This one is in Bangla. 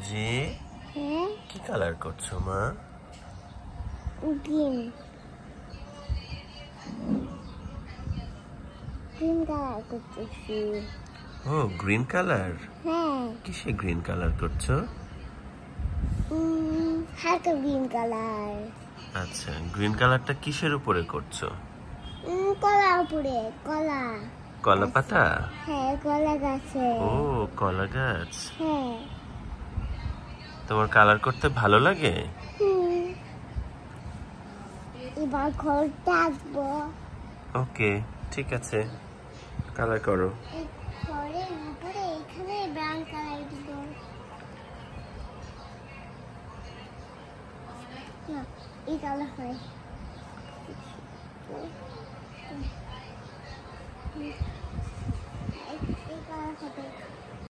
সুজি কি কালার করছো মা? গ্রিন গ্রিন কালার করতেছি। ও গ্রিন কালার। হ্যাঁ, কিসে গ্রিন কালার করছো? হালকা গ্রিন কালার। আচ্ছা, গ্রিন কালারটা কিসের উপরে করছো? কলা উপরে, কলা। কলা পাতা? হ্যাঁ, কলা গাছে। ও কলা গাছ। হ্যাঁ। তোমার কালার করতে ভালো লাগে? এবার ঘরটা আঁকবো। ওকে, ঠিক আছে, কালার করো। ঘরের উপরে এখানে ব্রাউন কালার দিব। না, এই কালার হয়।